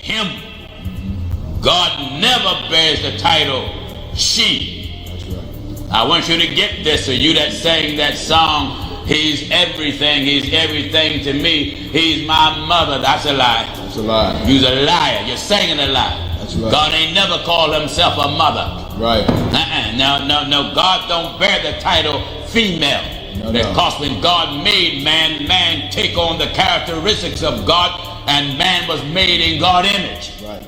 him. God never bears the title she. That's right. I want you to get this, so you that sang that song, he's everything to me, he's my mother. That's a lie. That's a lie. You're a liar. You're singing a lie. That's right. God ain't never called himself a mother. Right. No. God don't bear the title female. Because when God made man, man take on the characteristics of God, and man was made in God's image. Right.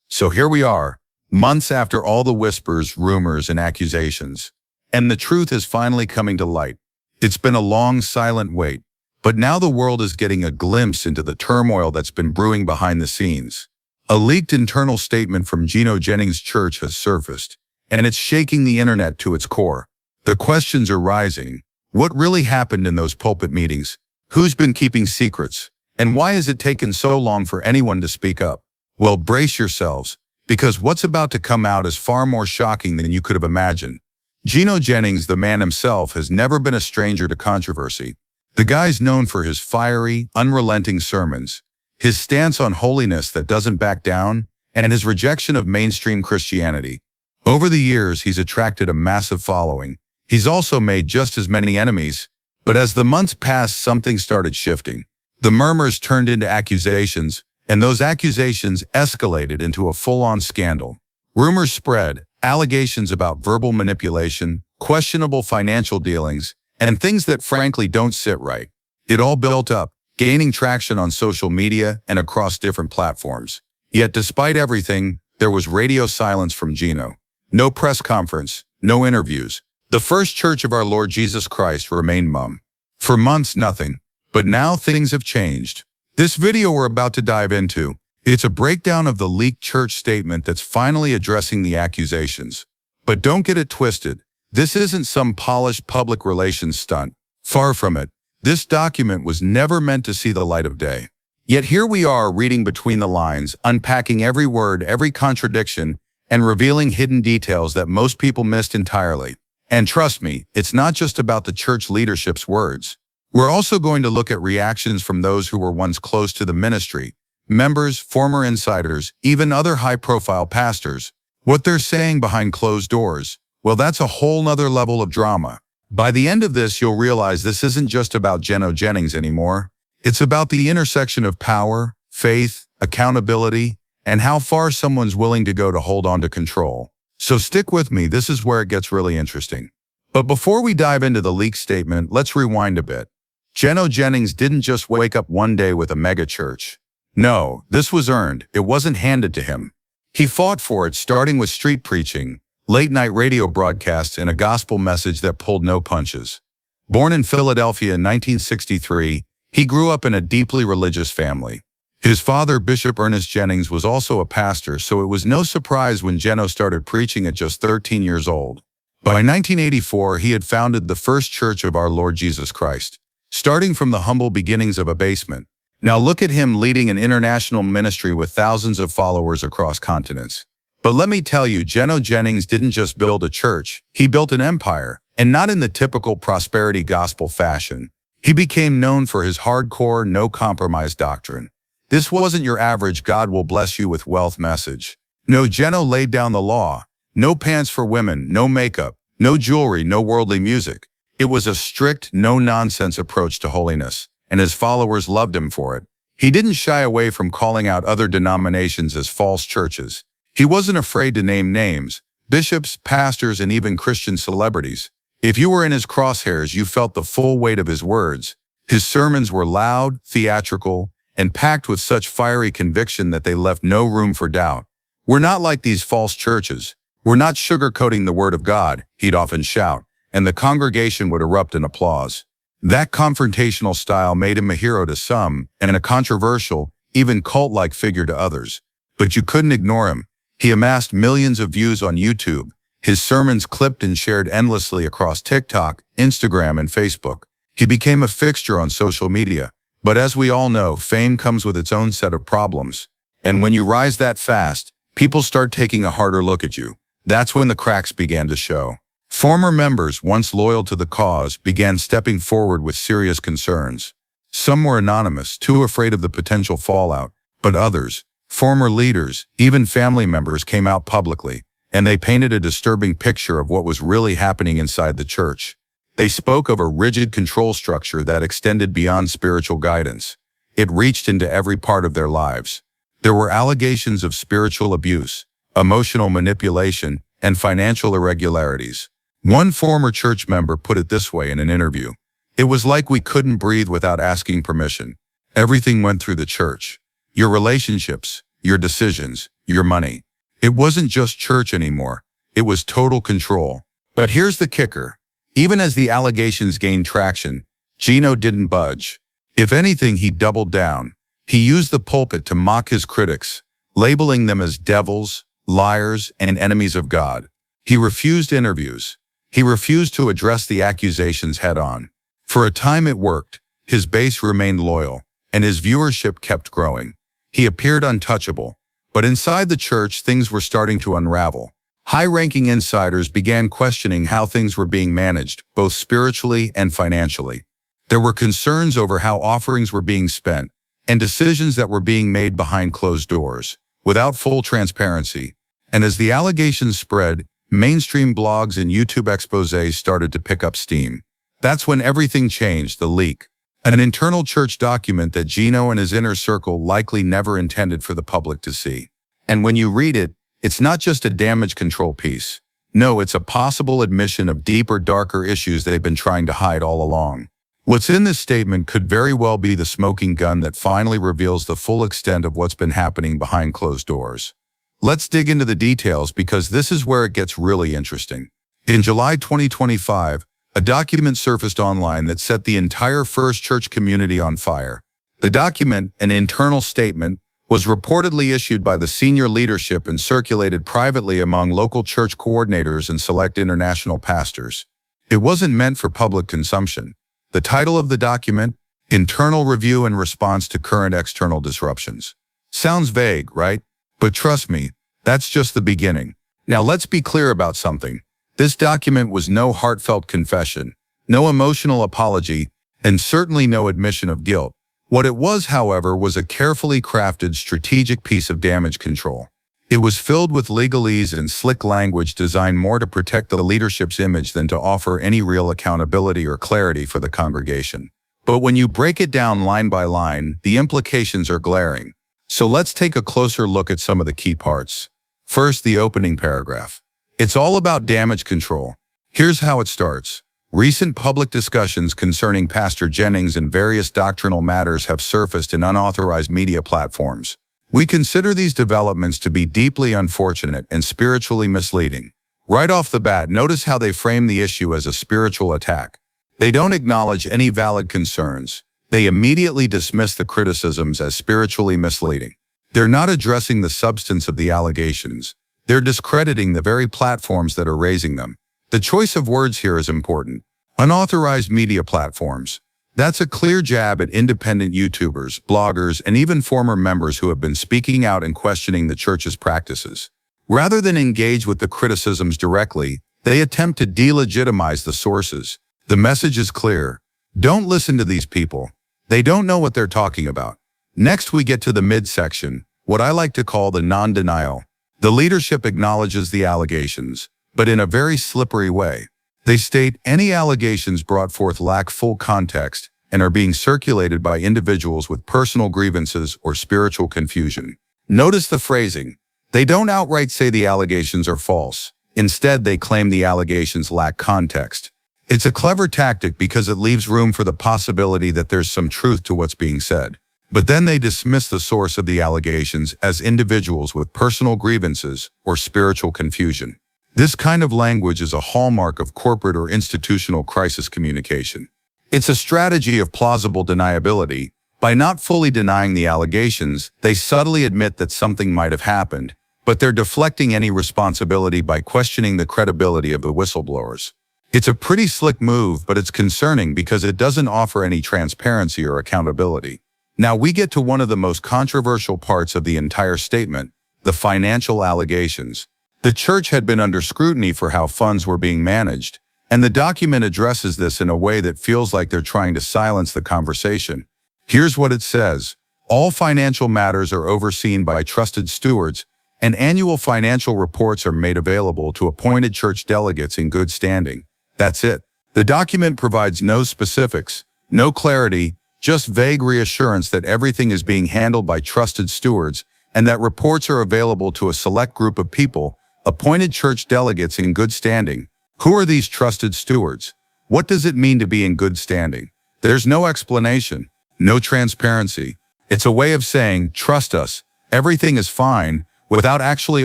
So here we are, months after all the whispers, rumors, and accusations. And the truth is finally coming to light. It's been a long, silent wait. But now the world is getting a glimpse into the turmoil that's been brewing behind the scenes. A leaked internal statement from Gino Jennings' church has surfaced, and it's shaking the internet to its core. The questions are rising. What really happened in those pulpit meetings? Who's been keeping secrets? And why has it taken so long for anyone to speak up? Well, brace yourselves, because what's about to come out is far more shocking than you could have imagined. Gino Jennings, the man himself, has never been a stranger to controversy. The guy's known for his fiery, unrelenting sermons, his stance on holiness that doesn't back down, and his rejection of mainstream Christianity. Over the years, he's attracted a massive following. He's also made just as many enemies. But as the months passed, something started shifting. The murmurs turned into accusations, and those accusations escalated into a full-on scandal. Rumors spread, allegations about verbal manipulation, questionable financial dealings, and things that frankly don't sit right. It all built up, gaining traction on social media and across different platforms. Yet despite everything, there was radio silence from Gino. No press conference, no interviews. The First Church of our Lord Jesus Christ remained mum. For months, nothing. But now things have changed. This video we're about to dive into, it's a breakdown of the leaked church statement that's finally addressing the accusations. But don't get it twisted. This isn't some polished public relations stunt. Far from it. This document was never meant to see the light of day. Yet here we are reading between the lines, unpacking every word, every contradiction, and revealing hidden details that most people missed entirely. And trust me, it's not just about the church leadership's words. We're also going to look at reactions from those who were once close to the ministry, members, former insiders, even other high-profile pastors. What they're saying behind closed doors, well, that's a whole nother level of drama. By the end of this, you'll realize this isn't just about Gino Jennings anymore. It's about the intersection of power, faith, accountability, and how far someone's willing to go to hold on to control. So stick with me, this is where it gets really interesting. But before we dive into the leaked statement, let's rewind a bit. Gino Jennings didn't just wake up one day with a mega church. No, this was earned. It wasn't handed to him. He fought for it, starting with street preaching, late-night radio broadcasts, and a gospel message that pulled no punches. Born in Philadelphia in 1963, he grew up in a deeply religious family. His father, Bishop Ernest Jennings, was also a pastor, so it was no surprise when Gino started preaching at just 13 years old. By 1984, he had founded the First Church of our Lord Jesus Christ, starting from the humble beginnings of a basement. Now look at him leading an international ministry with thousands of followers across continents. But let me tell you, Gino Jennings didn't just build a church, he built an empire, and not in the typical prosperity gospel fashion. He became known for his hardcore, no-compromise doctrine. This wasn't your average God will bless you with wealth message. No, Gino laid down the law. No pants for women, no makeup, no jewelry, no worldly music. It was a strict, no-nonsense approach to holiness, and his followers loved him for it. He didn't shy away from calling out other denominations as false churches. He wasn't afraid to name names, bishops, pastors, and even Christian celebrities. If you were in his crosshairs, you felt the full weight of his words. His sermons were loud, theatrical, and packed with such fiery conviction that they left no room for doubt. We're not like these false churches. We're not sugarcoating the word of God, he'd often shout, and the congregation would erupt in applause. That confrontational style made him a hero to some and a controversial, even cult-like figure to others. But you couldn't ignore him. He amassed millions of views on YouTube, his sermons clipped and shared endlessly across TikTok, Instagram, and Facebook. He became a fixture on social media. But as we all know, fame comes with its own set of problems. And when you rise that fast, people start taking a harder look at you. That's when the cracks began to show. Former members, once loyal to the cause, began stepping forward with serious concerns. Some were anonymous, too afraid of the potential fallout, but others, Former leaders, even family members, came out publicly, and they painted a disturbing picture of what was really happening inside the church. They spoke of a rigid control structure that extended beyond spiritual guidance. It reached into every part of their lives. There were allegations of spiritual abuse, emotional manipulation, and financial irregularities. One former church member put it this way in an interview: "It was like we couldn't breathe without asking permission. Everything went through the church. Your relationships, your decisions, your money. It wasn't just church anymore. It was total control." But here's the kicker. Even as the allegations gained traction, Gino didn't budge. If anything, he doubled down. He used the pulpit to mock his critics, labeling them as devils, liars, and enemies of God. He refused interviews. He refused to address the accusations head-on. For a time it worked. His base remained loyal, and his viewership kept growing. He appeared untouchable. But inside the church, things were starting to unravel. High-ranking insiders began questioning how things were being managed, both spiritually and financially. There were concerns over how offerings were being spent, and decisions that were being made behind closed doors, without full transparency. And as the allegations spread, mainstream blogs and YouTube exposés started to pick up steam. That's when everything changed: the leak. An internal church document that Gino and his inner circle likely never intended for the public to see. And when you read it, it's not just a damage control piece. No, it's a possible admission of deeper, darker issues they've been trying to hide all along. What's in this statement could very well be the smoking gun that finally reveals the full extent of what's been happening behind closed doors. Let's dig into the details, because this is where it gets really interesting. In July 2025, a document surfaced online that set the entire First Church community on fire. The document, an internal statement, was reportedly issued by the senior leadership and circulated privately among local church coordinators and select international pastors. It wasn't meant for public consumption. The title of the document: Internal Review in Response to Current External Disruptions. Sounds vague, right? But trust me, that's just the beginning. Now let's be clear about something. This document was no heartfelt confession, no emotional apology, and certainly no admission of guilt. What it was, however, was a carefully crafted, strategic piece of damage control. It was filled with legalese and slick language designed more to protect the leadership's image than to offer any real accountability or clarity for the congregation. But when you break it down line by line, the implications are glaring. So let's take a closer look at some of the key parts. First, the opening paragraph. It's all about damage control. Here's how it starts. Recent public discussions concerning Pastor Jennings and various doctrinal matters have surfaced in unauthorized media platforms. We consider these developments to be deeply unfortunate and spiritually misleading. Right off the bat, notice how they frame the issue as a spiritual attack. They don't acknowledge any valid concerns. They immediately dismiss the criticisms as spiritually misleading. They're not addressing the substance of the allegations. They're discrediting the very platforms that are raising them. The choice of words here is important. Unauthorized media platforms. That's a clear jab at independent YouTubers, bloggers, and even former members who have been speaking out and questioning the church's practices. Rather than engage with the criticisms directly, they attempt to delegitimize the sources. The message is clear. Don't listen to these people. They don't know what they're talking about. Next, we get to the midsection, what I like to call the non-denial. The leadership acknowledges the allegations, but in a very slippery way. They state any allegations brought forth lack full context and are being circulated by individuals with personal grievances or spiritual confusion. Notice the phrasing. They don't outright say the allegations are false. Instead, they claim the allegations lack context. It's a clever tactic because it leaves room for the possibility that there's some truth to what's being said. But then they dismiss the source of the allegations as individuals with personal grievances or spiritual confusion. This kind of language is a hallmark of corporate or institutional crisis communication. It's a strategy of plausible deniability. By not fully denying the allegations, they subtly admit that something might have happened, but they're deflecting any responsibility by questioning the credibility of the whistleblowers. It's a pretty slick move, but it's concerning because it doesn't offer any transparency or accountability. Now we get to one of the most controversial parts of the entire statement, the financial allegations. The church had been under scrutiny for how funds were being managed, and the document addresses this in a way that feels like they're trying to silence the conversation. Here's what it says. All financial matters are overseen by trusted stewards, and annual financial reports are made available to appointed church delegates in good standing. That's it. The document provides no specifics, no clarity, just vague reassurance that everything is being handled by trusted stewards and that reports are available to a select group of people, appointed church delegates in good standing. Who are these trusted stewards? What does it mean to be in good standing? There's no explanation, no transparency. It's a way of saying, trust us, everything is fine, without actually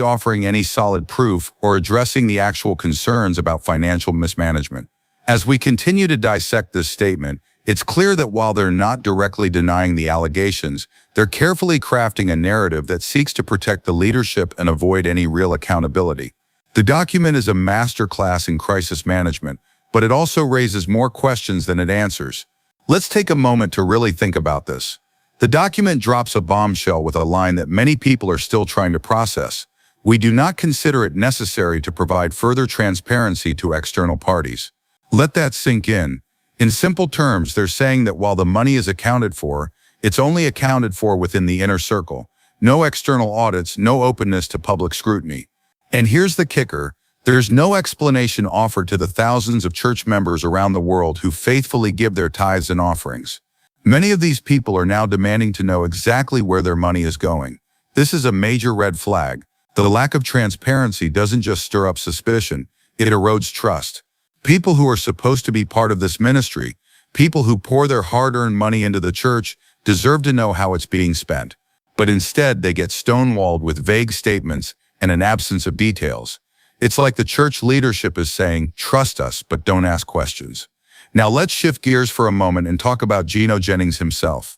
offering any solid proof or addressing the actual concerns about financial mismanagement. As we continue to dissect this statement, it's clear that while they're not directly denying the allegations, they're carefully crafting a narrative that seeks to protect the leadership and avoid any real accountability. The document is a masterclass in crisis management, but it also raises more questions than it answers. Let's take a moment to really think about this. The document drops a bombshell with a line that many people are still trying to process. We do not consider it necessary to provide further transparency to external parties. Let that sink in. In simple terms, they're saying that while the money is accounted for, it's only accounted for within the inner circle. No external audits, no openness to public scrutiny. And here's the kicker. There's no explanation offered to the thousands of church members around the world who faithfully give their tithes and offerings. Many of these people are now demanding to know exactly where their money is going. This is a major red flag. The lack of transparency doesn't just stir up suspicion, it erodes trust. People who are supposed to be part of this ministry, people who pour their hard-earned money into the church, deserve to know how it's being spent. But instead, they get stonewalled with vague statements and an absence of details. It's like the church leadership is saying, trust us, but don't ask questions. Now let's shift gears for a moment and talk about Gino Jennings himself.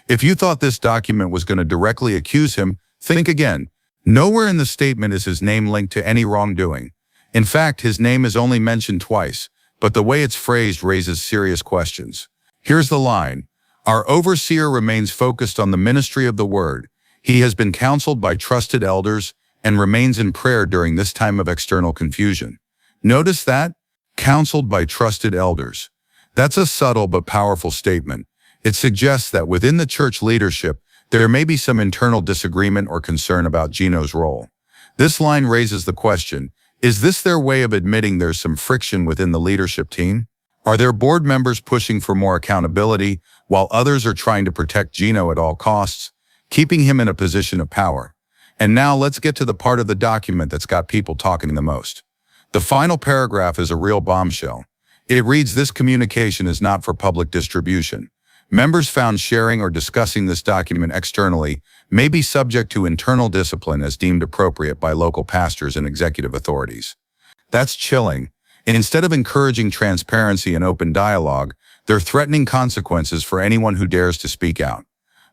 If you thought this document was going to directly accuse him, think again. Nowhere in the statement is his name linked to any wrongdoing. In fact, his name is only mentioned twice, but the way it's phrased raises serious questions. Here's the line. Our overseer remains focused on the ministry of the word. He has been counseled by trusted elders and remains in prayer during this time of external confusion. Notice that? Counseled by trusted elders. That's a subtle but powerful statement. It suggests that within the church leadership, there may be some internal disagreement or concern about Gino's role. This line raises the question, is this their way of admitting there's some friction within the leadership team? Are their board members pushing for more accountability while others are trying to protect Gino at all costs, keeping him in a position of power? And now let's get to the part of the document that's got people talking the most. The final paragraph is a real bombshell. It reads, this communication is not for public distribution. Members found sharing or discussing this document externally may be subject to internal discipline as deemed appropriate by local pastors and executive authorities. That's chilling. And instead of encouraging transparency and open dialogue, they're threatening consequences for anyone who dares to speak out.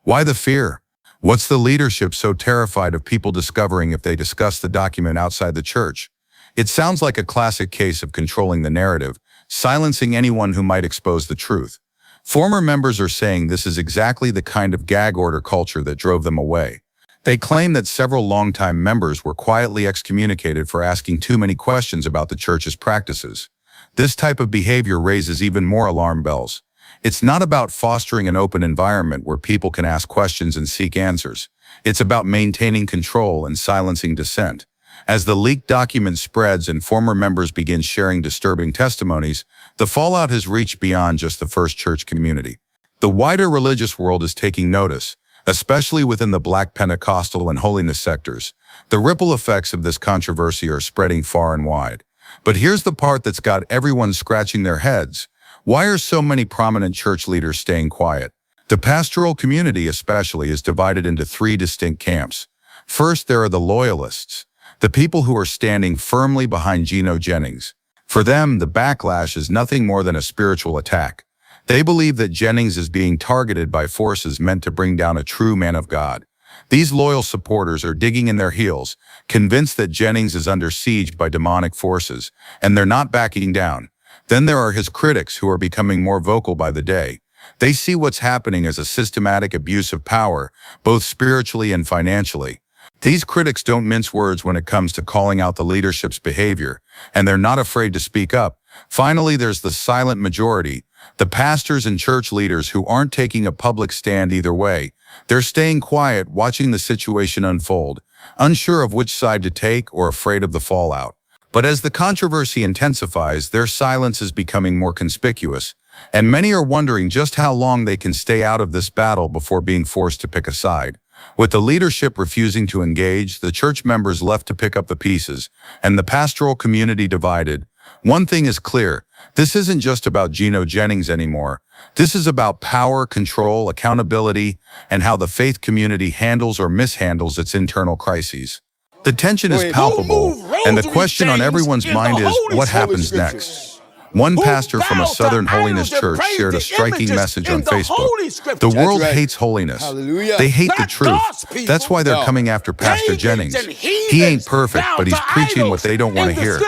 Why the fear? What's the leadership so terrified of people discovering if they discuss the document outside the church? It sounds like a classic case of controlling the narrative, silencing anyone who might expose the truth. Former members are saying this is exactly the kind of gag order culture that drove them away. They claim that several longtime members were quietly excommunicated for asking too many questions about the church's practices. This type of behavior raises even more alarm bells. It's not about fostering an open environment where people can ask questions and seek answers. It's about maintaining control and silencing dissent. As the leaked document spreads and former members begin sharing disturbing testimonies, the fallout has reached beyond just the First Church community. The wider religious world is taking notice, especially within the Black Pentecostal and holiness sectors. The ripple effects of this controversy are spreading far and wide. But here's the part that's got everyone scratching their heads. Why are so many prominent church leaders staying quiet? The pastoral community especially is divided into three distinct camps. First, there are the loyalists, the people who are standing firmly behind Gino Jennings. For them, the backlash is nothing more than a spiritual attack. They believe that Jennings is being targeted by forces meant to bring down a true man of God. These loyal supporters are digging in their heels, convinced that Jennings is under siege by demonic forces, and they're not backing down. Then there are his critics who are becoming more vocal by the day. They see what's happening as a systematic abuse of power, both spiritually and financially. These critics don't mince words when it comes to calling out the leadership's behavior, and they're not afraid to speak up. Finally, there's the silent majority, the pastors and church leaders who aren't taking a public stand either way. They're staying quiet, watching the situation unfold, unsure of which side to take or afraid of the fallout. But as the controversy intensifies, their silence is becoming more conspicuous, and many are wondering just how long they can stay out of this battle before being forced to pick a side. With the leadership refusing to engage, the church members left to pick up the pieces, and the pastoral community divided, one thing is clear: this isn't just about Gino Jennings anymore. This is about power, control, accountability, and how the faith community handles or mishandles its internal crises. The tension is palpable, and the question on everyone's mind is, what happens next? One pastor from a Southern Holiness church shared a striking message on Facebook. The world hates holiness. They hate the truth. That's why they're coming after Pastor Jennings. He ain't perfect, but he's preaching what they don't want to hear.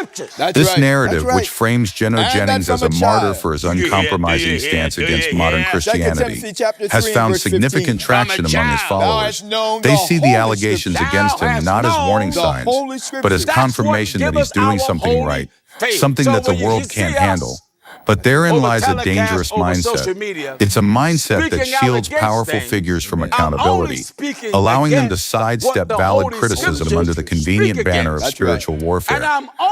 This narrative, which frames Gino Jennings as a martyr for his uncompromising stance against modern Christianity, has found significant traction among his followers. They see the allegations against him not as warning signs, but as confirmation that he's doing something right, something that the world can't handle. But therein lies a dangerous mindset. It's a mindset that shields powerful figures from accountability, allowing them to sidestep valid criticism under the convenient banner of spiritual warfare.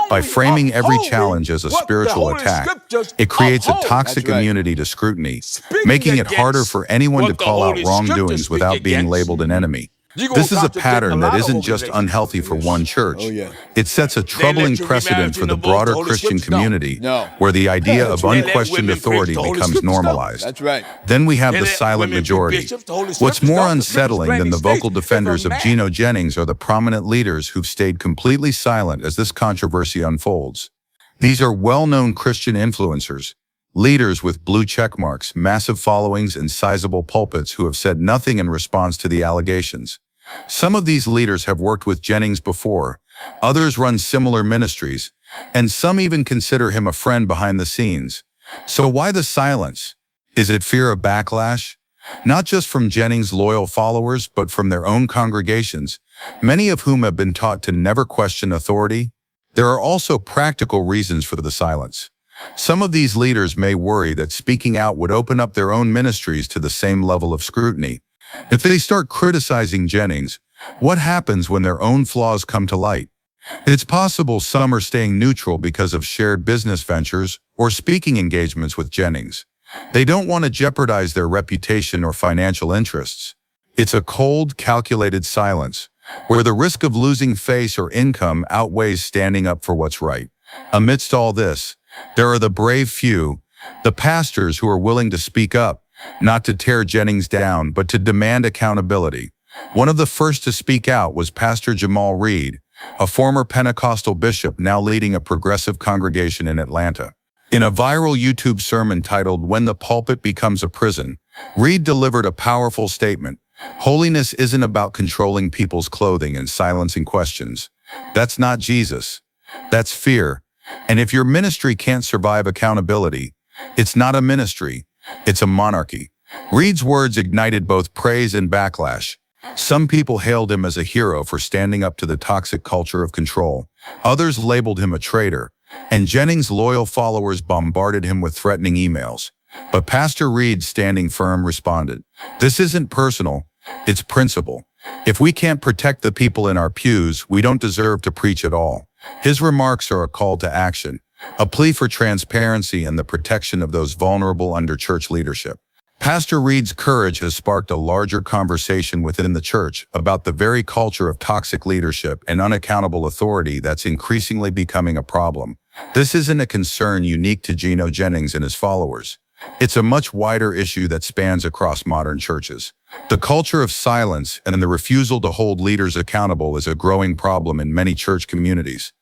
By framing every challenge as a spiritual attack, it creates a toxic immunity to scrutiny, making it harder for anyone to call out wrongdoings without being labeled an enemy. This is a pattern that isn't just unhealthy for one church. It sets a troubling precedent for the broader Christian community, where the idea of unquestioned authority becomes normalized. Then we have the silent majority. What's more unsettling than the vocal defenders of Gino Jennings are the prominent leaders who've stayed completely silent as this controversy unfolds. These are well-known Christian influencers, leaders with blue checkmarks, massive followings, and sizable pulpits who have said nothing in response to the allegations. Some of these leaders have worked with Jennings before, others run similar ministries, and some even consider him a friend behind the scenes. So why the silence? Is it fear of backlash? Not just from Jennings' loyal followers, but from their own congregations, many of whom have been taught to never question authority. There are also practical reasons for the silence. Some of these leaders may worry that speaking out would open up their own ministries to the same level of scrutiny. If they start criticizing Jennings, what happens when their own flaws come to light? It's possible some are staying neutral because of shared business ventures or speaking engagements with Jennings. They don't want to jeopardize their reputation or financial interests. It's a cold, calculated silence, where the risk of losing face or income outweighs standing up for what's right. Amidst all this, there are the brave few, the pastors who are willing to speak up, not to tear Jennings down, but to demand accountability. One of the first to speak out was Pastor Jamal Reed, a former Pentecostal bishop now leading a progressive congregation in Atlanta. In a viral YouTube sermon titled "When the Pulpit Becomes a Prison," Reed delivered a powerful statement. Holiness isn't about controlling people's clothing and silencing questions. That's not Jesus. That's fear. And if your ministry can't survive accountability, it's not a ministry, it's a monarchy. Reed's words ignited both praise and backlash. Some people hailed him as a hero for standing up to the toxic culture of control. Others labeled him a traitor, and Jennings' loyal followers bombarded him with threatening emails. But Pastor Reed, standing firm, responded, "This isn't personal, it's principle. If we can't protect the people in our pews, we don't deserve to preach at all." His remarks are a call to action, a plea for transparency and the protection of those vulnerable under church leadership. Pastor Reed's courage has sparked a larger conversation within the church about the very culture of toxic leadership and unaccountable authority that's increasingly becoming a problem. This isn't a concern unique to Gino Jennings and his followers. It's a much wider issue that spans across modern churches. The culture of silence and the refusal to hold leaders accountable is a growing problem in many church communities.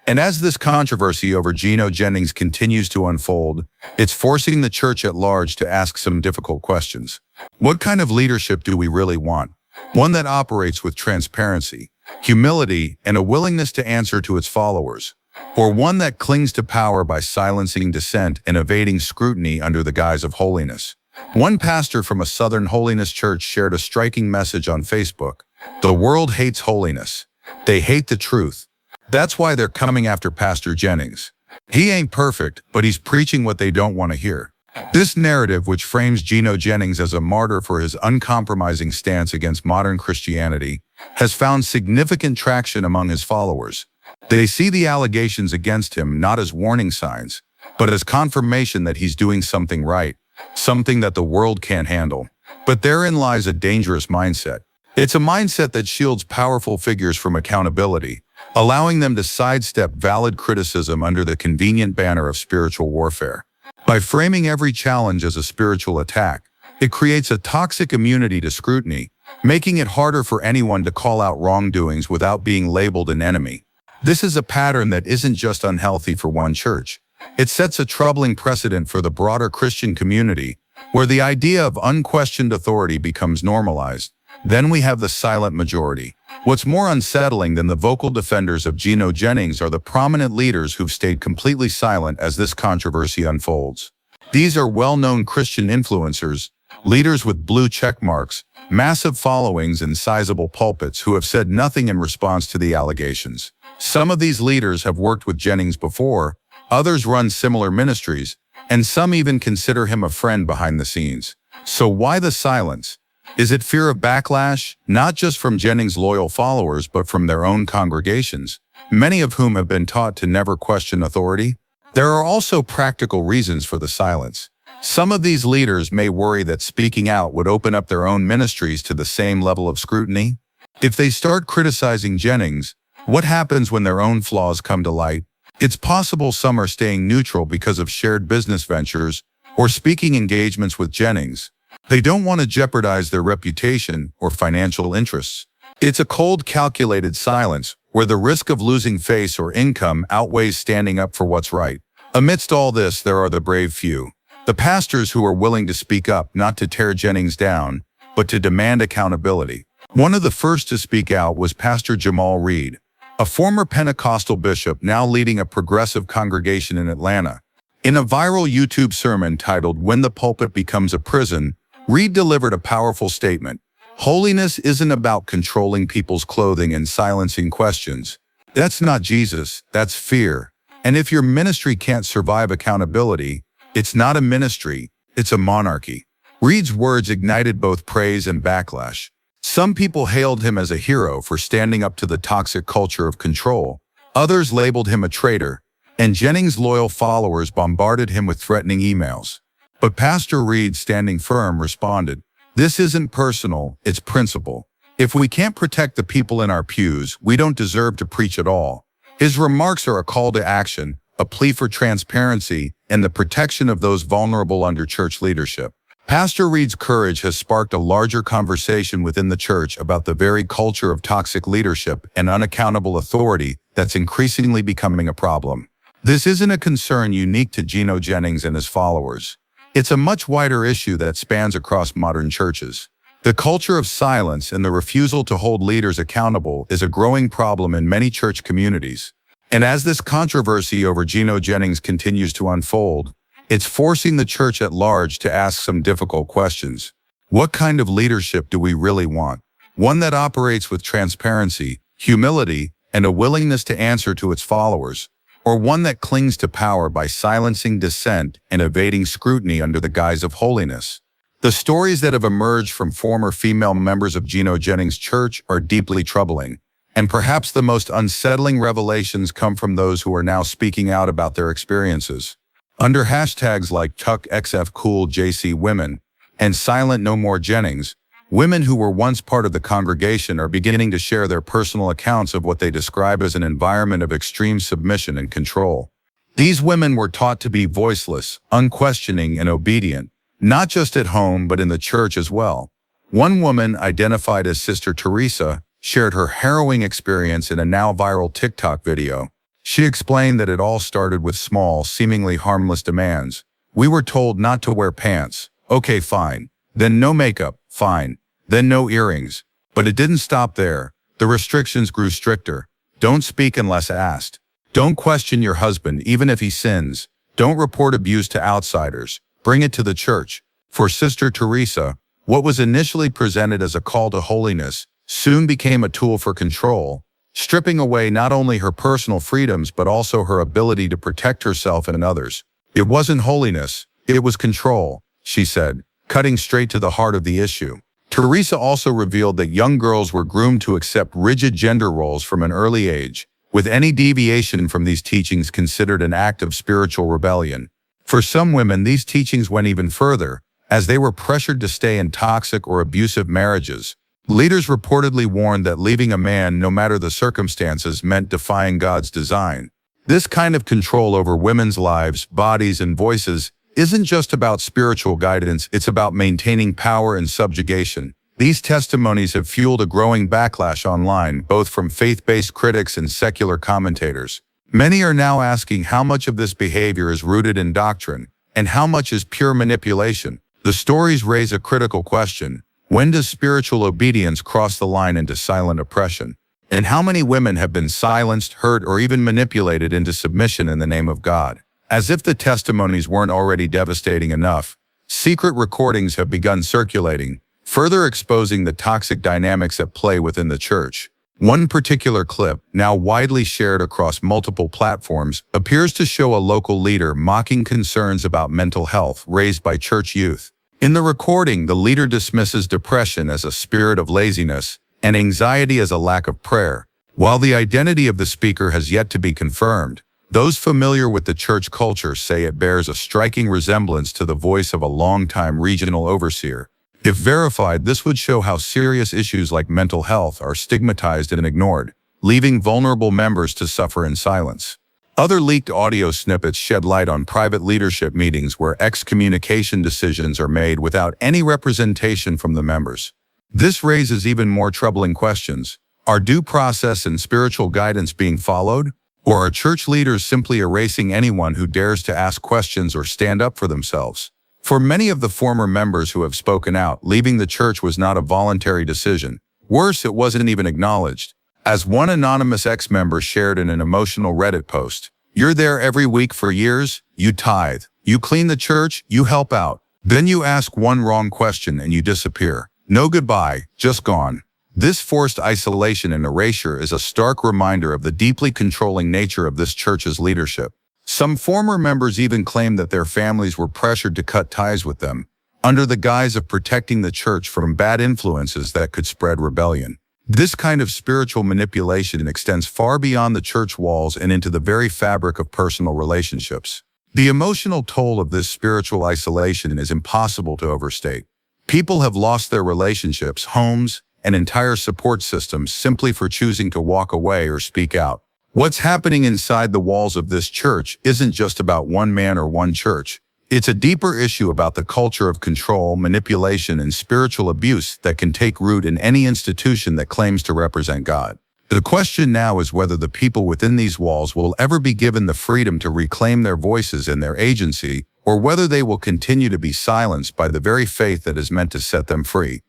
And as this controversy over Gino Jennings continues to unfold, it's forcing the church at large to ask some difficult questions. What kind of leadership do we really want? One that operates with transparency, humility, and a willingness to answer to its followers, or one that clings to power by silencing dissent and evading scrutiny under the guise of holiness? One pastor from a Southern Holiness church shared a striking message on Facebook. The world hates holiness. They hate the truth. That's why they're coming after Pastor Jennings. He ain't perfect, but he's preaching what they don't want to hear. This narrative, which frames Gino Jennings as a martyr for his uncompromising stance against modern Christianity, has found significant traction among his followers. They see the allegations against him not as warning signs, but as confirmation that he's doing something right, something that the world can't handle. But therein lies a dangerous mindset. It's a mindset that shields powerful figures from accountability, allowing them to sidestep valid criticism under the convenient banner of spiritual warfare. By framing every challenge as a spiritual attack, it creates a toxic immunity to scrutiny, making it harder for anyone to call out wrongdoings without being labeled an enemy. This is a pattern that isn't just unhealthy for one church. It sets a troubling precedent for the broader Christian community, where the idea of unquestioned authority becomes normalized. Then we have the silent majority. What's more unsettling than the vocal defenders of Gino Jennings are the prominent leaders who've stayed completely silent as this controversy unfolds. These are well-known Christian influencers, leaders with blue check marks, massive followings, and sizable pulpits who have said nothing in response to the allegations. Some of these leaders have worked with Jennings before, others run similar ministries, and some even consider him a friend behind the scenes. So why the silence? Is it fear of backlash, not just from Jennings' loyal followers, but from their own congregations, many of whom have been taught to never question authority? There are also practical reasons for the silence. Some of these leaders may worry that speaking out would open up their own ministries to the same level of scrutiny. If they start criticizing Jennings, what happens when their own flaws come to light? It's possible some are staying neutral because of shared business ventures or speaking engagements with Jennings. They don't want to jeopardize their reputation or financial interests. It's a cold, calculated silence where the risk of losing face or income outweighs standing up for what's right. Amidst all this, there are the brave few. The pastors who are willing to speak up, not to tear Jennings down, but to demand accountability. One of the first to speak out was Pastor Jamal Reed, a former Pentecostal bishop now leading a progressive congregation in Atlanta. In a viral YouTube sermon titled "When the Pulpit Becomes a Prison," Reed delivered a powerful statement. Holiness isn't about controlling people's clothing and silencing questions. That's not Jesus, that's fear. And if your ministry can't survive accountability, it's not a ministry, it's a monarchy. Reed's words ignited both praise and backlash. Some people hailed him as a hero for standing up to the toxic culture of control. Others labeled him a traitor, and Jennings' loyal followers bombarded him with threatening emails. But Pastor Reed, standing firm, responded, "This isn't personal, it's principle. If we can't protect the people in our pews, we don't deserve to preach at all." His remarks are a call to action, a plea for transparency, and the protection of those vulnerable under church leadership. Pastor Reed's courage has sparked a larger conversation within the church about the very culture of toxic leadership and unaccountable authority that's increasingly becoming a problem. This isn't a concern unique to Gino Jennings and his followers. It's a much wider issue that spans across modern churches. The culture of silence and the refusal to hold leaders accountable is a growing problem in many church communities. And as this controversy over Gino Jennings continues to unfold, it's forcing the church at large to ask some difficult questions. What kind of leadership do we really want? One that operates with transparency, humility, and a willingness to answer to its followers, or one that clings to power by silencing dissent and evading scrutiny under the guise of holiness? The stories that have emerged from former female members of Gino Jennings' church are deeply troubling, and perhaps the most unsettling revelations come from those who are now speaking out about their experiences. Under hashtags like #TuckXFCoolJCWomen and Silent No More Jennings, women who were once part of the congregation are beginning to share their personal accounts of what they describe as an environment of extreme submission and control. These women were taught to be voiceless, unquestioning, and obedient, not just at home but in the church as well. One woman, identified as Sister Teresa, shared her harrowing experience in a now viral TikTok video. She explained that it all started with small, seemingly harmless demands. "We were told not to wear pants. Okay, fine. Then no makeup. Fine. Then no earrings." But it didn't stop there. The restrictions grew stricter. Don't speak unless asked. Don't question your husband even if he sins. Don't report abuse to outsiders. Bring it to the church. For Sister Teresa, what was initially presented as a call to holiness soon became a tool for control, stripping away not only her personal freedoms but also her ability to protect herself and others. It wasn't holiness, It was control, she said, cutting straight to the heart of the issue. Teresa also revealed that young girls were groomed to accept rigid gender roles from an early age, with any deviation from these teachings considered an act of spiritual rebellion. For some women, these teachings went even further, as they were pressured to stay in toxic or abusive marriages. Leaders reportedly warned that leaving a man, no matter the circumstances, meant defying God's design. This kind of control over women's lives, bodies, and voices isn't just about spiritual guidance, it's about maintaining power and subjugation. These testimonies have fueled a growing backlash online, both from faith-based critics and secular commentators. Many are now asking how much of this behavior is rooted in doctrine, and how much is pure manipulation. The stories raise a critical question. When does spiritual obedience cross the line into silent oppression? And how many women have been silenced, hurt, or even manipulated into submission in the name of God? As if the testimonies weren't already devastating enough, secret recordings have begun circulating, further exposing the toxic dynamics at play within the church. One particular clip, now widely shared across multiple platforms, appears to show a local leader mocking concerns about mental health raised by church youth. In the recording, the leader dismisses depression as a spirit of laziness and anxiety as a lack of prayer. While the identity of the speaker has yet to be confirmed, those familiar with the church culture say it bears a striking resemblance to the voice of a longtime regional overseer. If verified, this would show how serious issues like mental health are stigmatized and ignored, leaving vulnerable members to suffer in silence. Other leaked audio snippets shed light on private leadership meetings where excommunication decisions are made without any representation from the members. This raises even more troubling questions. Are due process and spiritual guidance being followed? Or are church leaders simply erasing anyone who dares to ask questions or stand up for themselves? For many of the former members who have spoken out, leaving the church was not a voluntary decision. Worse, it wasn't even acknowledged. As one anonymous ex-member shared in an emotional Reddit post, "You're there every week for years, you tithe, you clean the church, you help out. Then you ask one wrong question and you disappear. No goodbye, just gone." This forced isolation and erasure is a stark reminder of the deeply controlling nature of this church's leadership. Some former members even claimed that their families were pressured to cut ties with them, under the guise of protecting the church from bad influences that could spread rebellion. This kind of spiritual manipulation extends far beyond the church walls and into the very fabric of personal relationships. The emotional toll of this spiritual isolation is impossible to overstate. People have lost their relationships, homes, and entire support systems simply for choosing to walk away or speak out. What's happening inside the walls of this church isn't just about one man or one church. It's a deeper issue about the culture of control, manipulation, and spiritual abuse that can take root in any institution that claims to represent God. The question now is whether the people within these walls will ever be given the freedom to reclaim their voices and their agency, or whether they will continue to be silenced by the very faith that is meant to set them free.